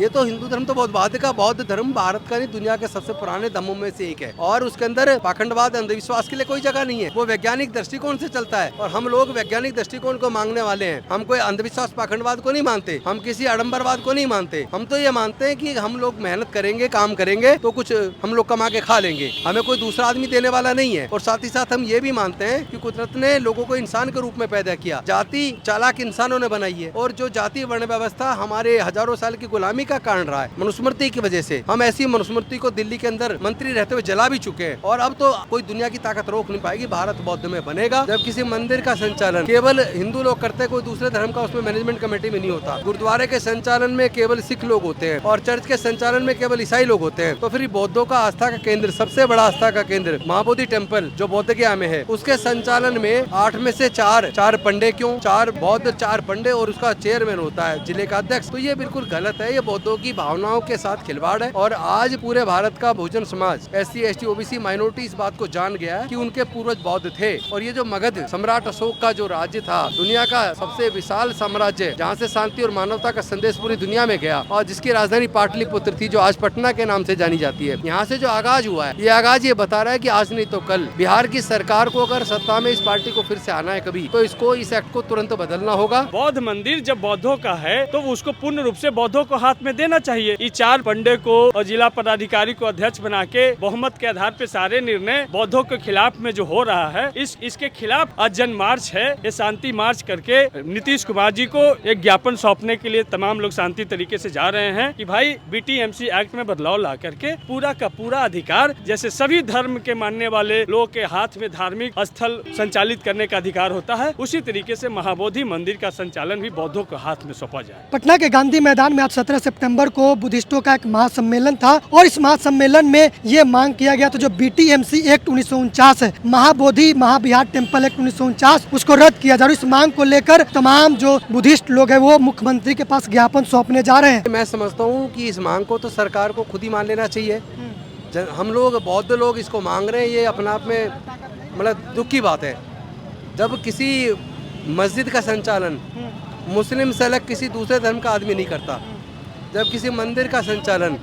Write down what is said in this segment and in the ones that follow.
ये तो हिंदू धर्म तो बहुत बाद का, बौद्ध धर्म भारत का नहीं दुनिया के सबसे पुराने धर्मों में से एक है और उसके अंदर पाखंडवाद अंधविश्वास के लिए कोई जगह नहीं है। वो वैज्ञानिक दृष्टिकोण से चलता है और हम लोग वैज्ञानिक दृष्टिकोण को मांगने वाले हैं। हम कोई अंधविश्वास पाखंडवाद को नहीं मानते, हम किसी आडंबरवाद को नहीं मानते। हम तो ये मानते हैं कि हम लोग मेहनत करेंगे, काम करेंगे तो कुछ हम लोग कमा के खा लेंगे, हमें कोई दूसरा आदमी देने वाला नहीं है। और साथ ही साथ हम ये भी मानते हैं कि कुदरत ने लोगों को इंसान के रूप में पैदा किया, जाति चालाक इंसानों ने बनाई है और जो जाति वर्ण व्यवस्था हमारे हजारों साल की गुलामी का कारण रहा है मनुस्मृति की वजह से। हम ऐसी मनुस्मृति को दिल्ली के अंदर मंत्री रहते हुए जला भी चुके हैं और अब तो कोई दुनिया की ताकत रोक नहीं पाएगी। भारत बौद्ध में बनेगा। जब किसी मंदिर का संचालन केवल हिंदू लोग करते हैं, कोई दूसरे धर्म का उसमें मैनेजमेंट कमेटी में नहीं होता। गुरुद्वारे के संचालन में केवल सिख लोग होते हैं और चर्च के संचालन में केवल ईसाई लोग होते हैं। तो फिर बौद्धों का आस्था का केंद्र, सबसे बड़ा आस्था का केंद्र महाबोधि टेम्पल जो बोध गया में है, उसके संचालन में 8 में से 4 पंडे क्यों, 4 बौद्ध 4 पंडे और उसका चेयरमैन होता है जिले का अध्यक्ष। तो ये बिल्कुल गलत है। ये बौद्धों की भावनाओं के साथ खिलवाड़ है और आज पूरे भारत का Bahujan Samaj SC ST OBC minority इस बात को जान गया है कि उनके पूर्वज बौद्ध थे। और ये जो मगध सम्राट अशोक का जो राज्य था, दुनिया का सबसे विशाल साम्राज्य जहाँ से शांति और मानवता का संदेश पूरी दुनिया में गया और जिसकी राजधानी पाटलिपुत्र थी जो आज पटना के नाम से जानी जाती है, यहाँ से जो आगाज हुआ है, ये आगाज ये बता रहा है कि आज नहीं तो कल बिहार की सरकार को अगर सत्ता में इस पार्टी को फिर से आना है कभी, तो इसको इस एक्ट को तुरंत बदलना होगा। बौद्ध मंदिर जब बौद्धों का है तो उसको पूर्ण रूप से बौद्धों को हाथ में देना चाहिए। ये 4 पंडे को और जिला पदाधिकारी को अध्यक्ष बना के बहुमत के आधार पे सारे निर्णय बौद्धों के खिलाफ में जो हो रहा है, इसके खिलाफ आज जन मार्च है। ये शांति मार्च करके नीतीश कुमार जी को एक ज्ञापन सौंपने के लिए तमाम लोग शांति तरीके से जा रहे हैं कि भाई BTMC एक्ट में बदलाव ला करके पूरा का पूरा अधिकार, जैसे सभी धर्म के मानने वाले लोगों के हाथ में धार्मिक स्थल संचालित करने का अधिकार होता है, उसी तरीके से महाबोधि मंदिर का संचालन भी बौद्धों के हाथ में सौंपा जाए। पटना के गांधी मैदान में आज 17 सितंबर को बुद्धिस्टों का एक महासम्मेलन था और इस महासम्मेलन में ये मांग किया गया था जो BTMC एक्ट 1949 है, महाबोधि महाविहार टेम्पल एक्ट 1949, उसको रद्द किया जाए। इस मांग को लेकर तमाम जो बुद्धिस्ट लोग हैं वो मुख्यमंत्री के पास ज्ञापन सौंपने जा रहे हैं। मैं समझता हूँ कि इस मांग को तो सरकार को खुद ही मान लेना चाहिए। हम लोग बौद्ध लोग इसको मांग रहे हैं, ये अपने आप में मतलब दुख की बात है। जब किसी मस्जिद का संचालन मुस्लिम से अलग किसी दूसरे धर्म का आदमी नहीं करता, जब किसी मंदिर का संचालन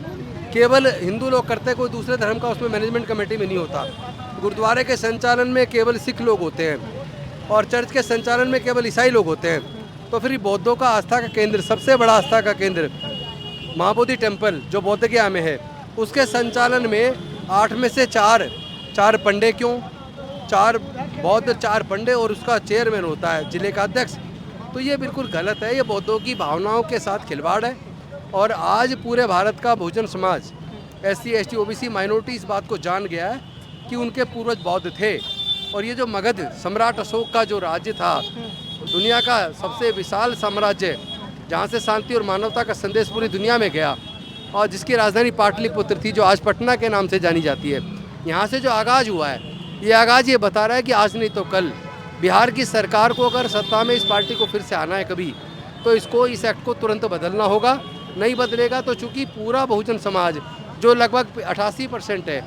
केवल हिंदू लोग करते हैं, कोई दूसरे धर्म का उसमें मैनेजमेंट कमेटी में नहीं होता। गुरुद्वारे के संचालन में केवल सिख लोग होते हैं और चर्च के संचालन में केवल ईसाई लोग होते हैं। तो फिर बौद्धों का आस्था का केंद्र, सबसे बड़ा आस्था का केंद्र महाबोधि टेम्पल जो बोध गया में है, उसके संचालन में 8 में से 4 पंडे क्यों, 4 बौद्ध 4 पंडे और उसका चेयरमैन होता है जिले का अध्यक्ष। तो ये बिल्कुल गलत है। ये बौद्धों की भावनाओं के साथ खिलवाड़ है और आज पूरे भारत का Bahujan Samaj SC ST OBC minority इस बात को जान गया है कि उनके पूर्वज बौद्ध थे। और ये जो मगध सम्राट अशोक का जो राज्य था, दुनिया का सबसे विशाल साम्राज्य जहाँ से शांति और मानवता का संदेश पूरी दुनिया में गया और जिसकी राजधानी पाटलिपुत्र थी जो आज पटना के नाम से जानी जाती है, यहाँ से जो आगाज हुआ है, ये आगाज ये बता रहा है कि आज नहीं तो कल बिहार की सरकार को अगर सत्ता में इस पार्टी को फिर से आना है कभी, तो इसको इस एक्ट को तुरंत बदलना होगा। नहीं बदलेगा तो चूंकि पूरा बहुजन समाज जो लगभग 88% है,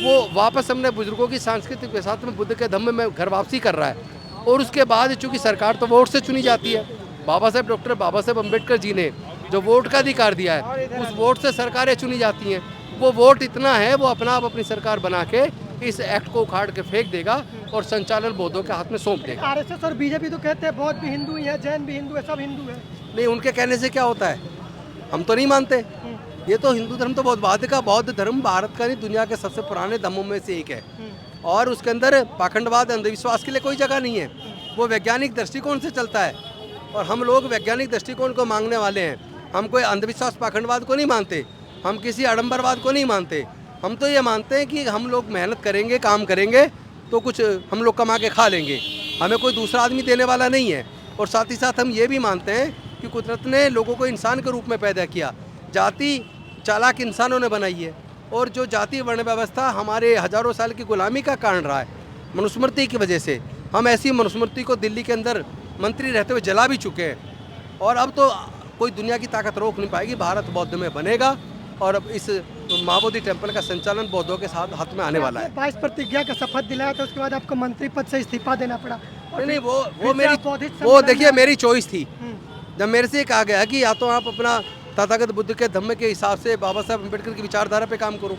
वो वापस अपने बुजुर्गों की सांस्कृतिक विरासत में बुद्ध के धम्म में घर वापसी कर रहा है। और उसके बाद चूंकि सरकार तो वोट से चुनी जाती है, डॉक्टर बाबा साहेब अम्बेडकर जी ने जो वोट का अधिकार दिया है, उस वोट से सरकारें चुनी जाती हैं। वो वोट इतना है, वो अपना आप अपनी सरकार बना के इस एक्ट को उखाड़ के फेंक देगा और संचालन बौद्धों के हाथ में सौंप देगा। RSS और BJP तो कहते हैं बौद्ध भी हिंदू ही है, जैन भी हिंदू है, सब हिंदू है। नहीं, उनके कहने से क्या होता है, हम तो नहीं मानते। ये तो हिंदू धर्म तो बहुत बाद का, बौद्ध धर्म भारत का नहीं दुनिया के सबसे पुराने धर्मों में से एक है और उसके अंदर पाखंडवाद अंधविश्वास के लिए कोई जगह नहीं है। वो वैज्ञानिक दृष्टिकोण से चलता है और हम लोग वैज्ञानिक दृष्टिकोण को मांगने वाले हैं। हम कोई अंधविश्वास पाखंडवाद को नहीं मानते, हम किसी आडंबरवाद को नहीं मानते। हम तो ये मानते हैं कि हम लोग मेहनत करेंगे, काम करेंगे तो कुछ हम लोग कमा के खा लेंगे, हमें कोई दूसरा आदमी देने वाला नहीं है। और साथ ही साथ हम ये भी मानते हैं कि कुदरत ने लोगों को इंसान के रूप में पैदा किया, जाति चालाक इंसानों ने बनाई है और जो जाति वर्ण व्यवस्था हमारे हजारों साल की गुलामी का कारण रहा है मनुस्मृति की वजह से। हम ऐसी मनुस्मृति को दिल्ली के अंदर मंत्री रहते हुए जला भी चुके हैं और अब तो कोई दुनिया की ताकत रोक नहीं पाएगी। भारत बौद्ध में बनेगा और अब इस महाबोधि टेम्पल का संचालन बौद्धों के साथ हाथ में आने वाला है। 22 प्रतिज्ञा का शपथ दिलाया था, उसके बाद आपको मंत्री पद से इस्तीफा देना पड़ा। नहीं, वो देखिए मेरी चॉइस थी। जब मेरे से कहा गया कि या तो आप अपना तथागत बुद्ध के धम्म के हिसाब से बाबा साहब अम्बेडकर की विचारधारा पे काम करो,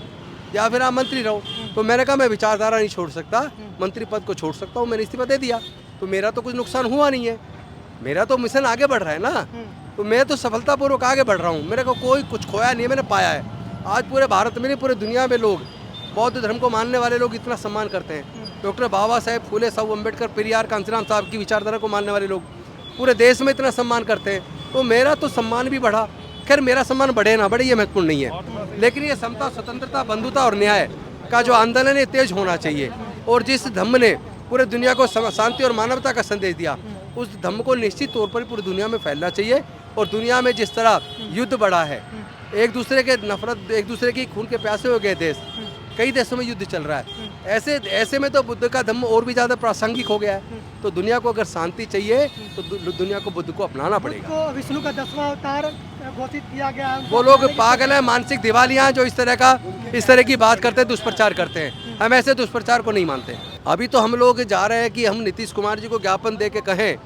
या फिर आप मंत्री रहो। तो मैंने कहा मैं विचारधारा नहीं छोड़ सकता, मंत्री पद को छोड़ सकता हूँ, मैंने इस्तीफा दे दिया। तो मेरा तो कुछ नुकसान हुआ नहीं है, मेरा तो मिशन आगे बढ़ रहा है ना, तो मैं तो सफलतापूर्वक आगे बढ़ रहा हूँ, मेरे को कोई कुछ खोया नहीं है, मैंने पाया है। आज पूरे भारत में नहीं, पूरे दुनिया में लोग बौद्ध धर्म को मानने वाले लोग इतना सम्मान करते हैं। डॉक्टर बाबा साहेब फूले साहब अम्बेडकर, पेरियार कांचीराम साहब की विचारधारा को मानने वाले लोग पूरे देश में इतना सम्मान करते हैं। तो मेरा तो सम्मान भी बढ़ा। खैर मेरा सम्मान बढ़े ना बढ़े ये महत्वपूर्ण नहीं है, लेकिन ये समता, स्वतंत्रता, बंधुता और न्याय का जो आंदोलन है तेज होना चाहिए। और जिस धम्म ने पूरे दुनिया को शांति और मानवता का संदेश दिया, उस धम्म को निश्चित तौर पर पूरी दुनिया में फैलना चाहिए। और दुनिया में जिस तरह युद्ध बढ़ा है, एक दूसरे के नफरत, एक दूसरे की खून के प्यासे हो गए देश, कई देशों में युद्ध चल रहा है, ऐसे में तो बुद्ध का धम्म और भी ज़्यादा प्रासंगिक हो गया है। तो दुनिया को अगर शांति चाहिए तो दुनिया को बुद्ध को अपनाना पड़ेगा। तो विष्णु का 10वां अवतार घोषित किया गया। वो लोग पागल हैं, मानसिक दिवालियां जो इस तरह की बात करते हैं, दुष्प्रचार करते हैं। हम ऐसे दुष्प्रचार को नहीं मानते। अभी तो हम लोग जा रहे हैं कि हम नीतीश कुमार जी को ज्ञापन दे के कहें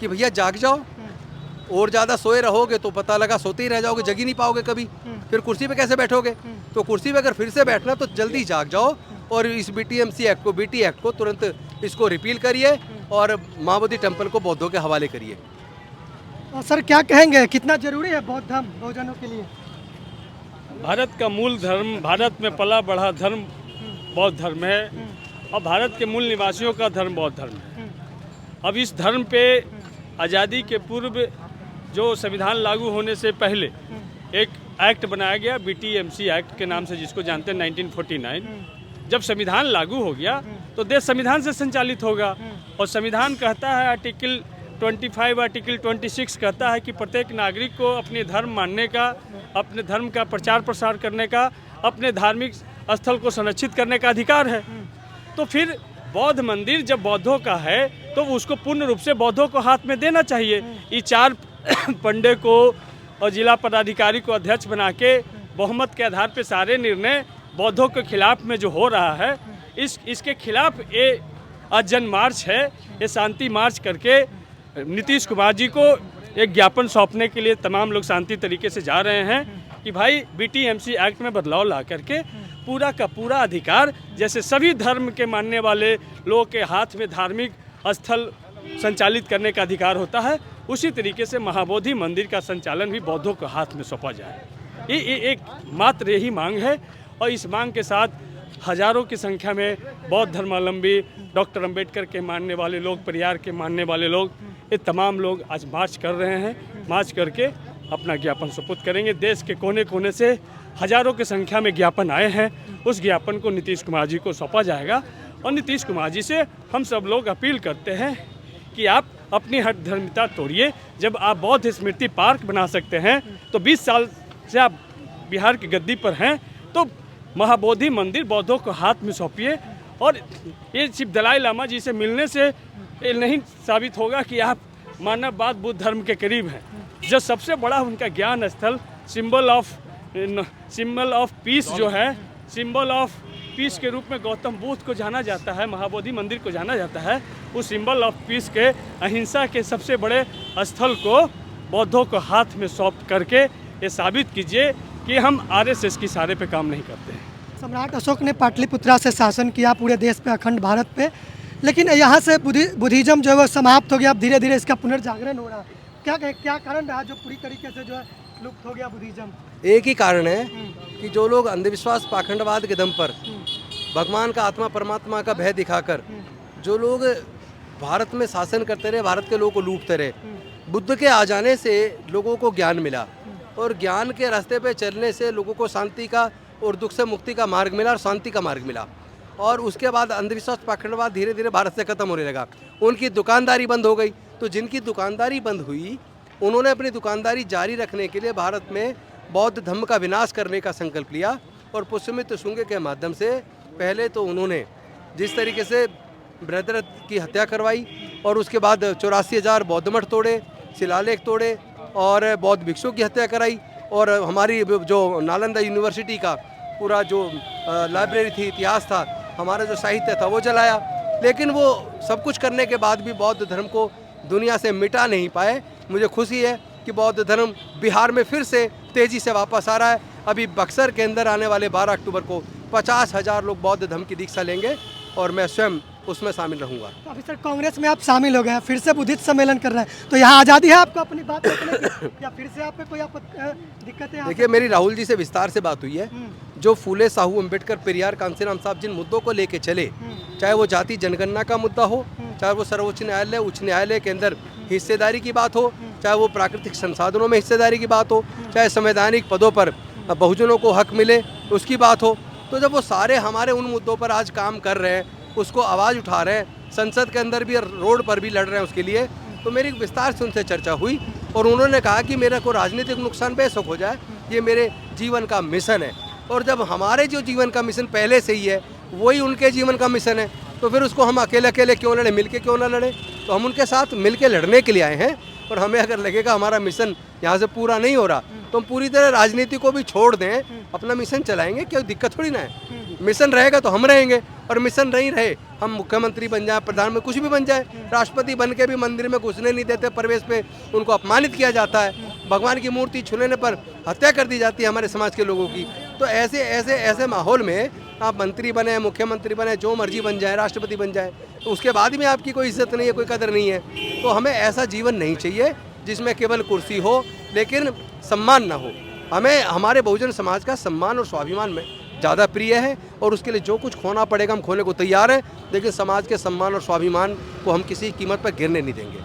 कि भैया जाग जाओ, और ज़्यादा सोए रहोगे तो पता लगा सोते ही रह जाओगे, जग ही नहीं पाओगे कभी, फिर कुर्सी पे कैसे बैठोगे। तो कुर्सी पे अगर फिर से बैठना तो जल्दी जाग जाओ और इस BTMC एक्ट को, BT एक्ट को तुरंत इसको रिपील करिए और महाबोधि टेम्पल को बौद्धों के हवाले करिए। और सर क्या कहेंगे, कितना जरूरी है बौद्ध धर्म बहुजनों के लिए? भारत का मूल धर्म, भारत में पला बढ़ा धर्म बौद्ध धर्म है, और भारत के मूल निवासियों का धर्म बौद्ध धर्म है। अब इस धर्म पे आज़ादी के पूर्व जो संविधान लागू होने से पहले एक एक्ट बनाया गया, BTMC एक्ट के नाम से जिसको जानते हैं, 1949। जब संविधान लागू हो गया तो देश संविधान से संचालित होगा, और संविधान कहता है, आर्टिकल 25, आर्टिकल 26 कहता है कि प्रत्येक नागरिक को अपने धर्म मानने का, अपने धर्म का प्रचार प्रसार करने का, अपने धार्मिक स्थल को संरक्षित करने का अधिकार है। तो फिर बौद्ध मंदिर जब बौद्धों का है तो उसको पूर्ण रूप से बौद्धों को हाथ में देना चाहिए। ये 4 पंडे को और जिला पदाधिकारी को अध्यक्ष बना के बहुमत के आधार पर सारे निर्णय बौद्धों के खिलाफ में जो हो रहा है, इसके खिलाफ ये आज जन मार्च है। ये शांति मार्च करके नीतीश कुमार जी को एक ज्ञापन सौंपने के लिए तमाम लोग शांति तरीके से जा रहे हैं कि भाई BTMC एक्ट में बदलाव ला करके पूरा का पूरा अधिकार, जैसे सभी धर्म के मानने वाले लोगों के हाथ में धार्मिक स्थल संचालित करने का अधिकार होता है, उसी तरीके से महाबोधि मंदिर का संचालन भी बौद्धों के हाथ में सौंपा जाए। ये एक मात्र यही मांग है, और इस मांग के साथ हजारों की संख्या में बौद्ध धर्मावलंबी, डॉक्टर अंबेडकर के मानने वाले लोग, पेरियार के मानने वाले लोग, ये तमाम लोग आज मार्च कर रहे हैं। मार्च करके अपना ज्ञापन सुपुर्द करेंगे। देश के कोने कोने से हजारों की संख्या में ज्ञापन आए हैं, उस ज्ञापन को नीतीश कुमार जी को सौंपा जाएगा। और नीतीश कुमार जी से हम सब लोग अपील करते हैं कि आप अपनी हट धर्मिता तोड़िए। जब आप बौद्ध स्मृति पार्क बना सकते हैं तो 20 साल से आप बिहार की गद्दी पर हैं, तो महाबोधि मंदिर बौद्धों को हाथ में सौंपिए। और ये सिर्फ दलाई लामा जी से मिलने से ये नहीं साबित होगा कि आप मानववाद बुद्ध धर्म के करीब हैं। जो सबसे बड़ा उनका ज्ञान स्थल, सिंबल ऑफ पीस जो है, सिंबल ऑफ पीस के रूप में गौतम बुद्ध को जाना जाता है, महाबोधि मंदिर को जाना जाता है। उस सिंबल ऑफ पीस के, अहिंसा के सबसे बड़े स्थल को बौद्धों को हाथ में सौंप करके ये साबित कीजिए कि हम RSS की इशारे पे काम नहीं करते हैं। सम्राट अशोक ने पाटलिपुत्रा से शासन किया पूरे देश पे, अखंड भारत पे, लेकिन यहाँ से बुद्धिज्म जो है वो समाप्त हो गया। अब धीरे धीरे इसका पुनर्जागरण हो रहा है। क्या कारण रहा जो पूरी तरीके से जो है लुप्त हो गया बुद्धिज्म? एक ही कारण है कि जो लोग अंधविश्वास, पाखंडवाद के दम पर भगवान का, आत्मा परमात्मा का भय दिखाकर जो लोग भारत में शासन करते रहे, भारत के लोगों को लूटते रहे, बुद्ध के आ जाने से लोगों को ज्ञान मिला, और ज्ञान के रास्ते पे चलने से लोगों को शांति का और दुख से मुक्ति का मार्ग मिला और शांति का मार्ग मिला। और उसके बाद अंधविश्वास, पाखंडवाद धीरे धीरे भारत से खत्म होने लगा। उनकी दुकानदारी बंद हो गई, तो जिनकी दुकानदारी बंद हुई उन्होंने अपनी दुकानदारी जारी रखने के लिए भारत में बौद्ध धर्म का विनाश करने का संकल्प लिया। और पुष्यमित्र शुंग के माध्यम से पहले तो उन्होंने जिस तरीके से ब्रदर की हत्या करवाई, और उसके बाद 84,000 बौद्ध मठ तोड़े, शिलालेख तोड़े, और बौद्ध भिक्षुओं की हत्या कराई, और हमारी जो नालंदा यूनिवर्सिटी का पूरा जो लाइब्रेरी थी, इतिहास था, हमारा जो साहित्य था वो जलाया। लेकिन वो सब कुछ करने के बाद भी बौद्ध धर्म को दुनिया से मिटा नहीं पाए। मुझे खुशी है कि बौद्ध धर्म बिहार में फिर से तेज़ी से वापस आ रहा है। अभी बक्सर के अंदर आने वाले 12 अक्टूबर को 50,000 लोग बौद्ध धर्म की दीक्षा लेंगे और मैं स्वयं उसमें शामिल रहूंगा। तो अभी सर कांग्रेस में आप शामिल हो गए हैं, फिर से बुद्धिस्ट सम्मेलन कर रहे हैं, तो यहाँ आज़ादी है आपको अपनी बात रखने की या फिर से आप पे कोई दिक्कत है? देखिए, मेरी राहुल जी से विस्तार से बात हुई है। जो फूले साहू अम्बेडकर पेरियार कांसीराम साहब जिन मुद्दों को लेके चले, चाहे वो जाति जनगणना का मुद्दा हो, चाहे वो सर्वोच्च न्यायालय उच्च न्यायालय के अंदर हिस्सेदारी की बात हो, चाहे वो प्राकृतिक संसाधनों में हिस्सेदारी की बात हो, चाहे संवैधानिक पदों पर बहुजनों को हक मिले उसकी बात हो, तो जब वो सारे हमारे उन मुद्दों पर आज काम कर रहे हैं, उसको आवाज़ उठा रहे हैं, संसद के अंदर भी रोड पर भी लड़ रहे हैं उसके लिए, तो मेरी विस्तार से उनसे चर्चा हुई और उन्होंने कहा कि मेरा को राजनीतिक नुकसान बेशक हो जाए, ये मेरे जीवन का मिशन है। और जब हमारे जो जीवन का मिशन पहले से ही है वही उनके जीवन का मिशन है, तो फिर उसको हम अकेले अकेले क्यों लड़े, मिलके क्यों ना लड़े? तो हम उनके साथ मिलके लड़ने के लिए आए हैं। और हमें अगर लगेगा हमारा मिशन यहाँ से पूरा नहीं हो रहा तो हम पूरी तरह राजनीति को भी छोड़ दें, अपना मिशन चलाएंगे, कोई दिक्कत थोड़ी ना है। मिशन रहेगा तो हम रहेंगे, और मिशन नहीं रहे हम मुख्यमंत्री बन जाए, प्रधान में कुछ भी बन जाए, राष्ट्रपति बन के भी मंदिर में घुसने नहीं देते, प्रवेश पे उनको अपमानित किया जाता है, भगवान की मूर्ति छूने पर हत्या कर दी जाती है हमारे समाज के लोगों की। तो ऐसे माहौल में आप मंत्री बने, मुख्यमंत्री बने, जो मर्जी बन जाए, राष्ट्रपति बन जाए, तो उसके बाद में आपकी कोई इज्जत नहीं है, कोई कदर नहीं है। तो हमें ऐसा जीवन नहीं चाहिए जिसमें केवल कुर्सी हो लेकिन सम्मान ना हो। हमें हमारे बहुजन समाज का सम्मान और स्वाभिमान में ज़्यादा प्रिय है, और उसके लिए जो कुछ खोना पड़ेगा हम खोने को तैयार हैं, लेकिन समाज के सम्मान और स्वाभिमान को हम किसी कीमत पर गिरने नहीं देंगे।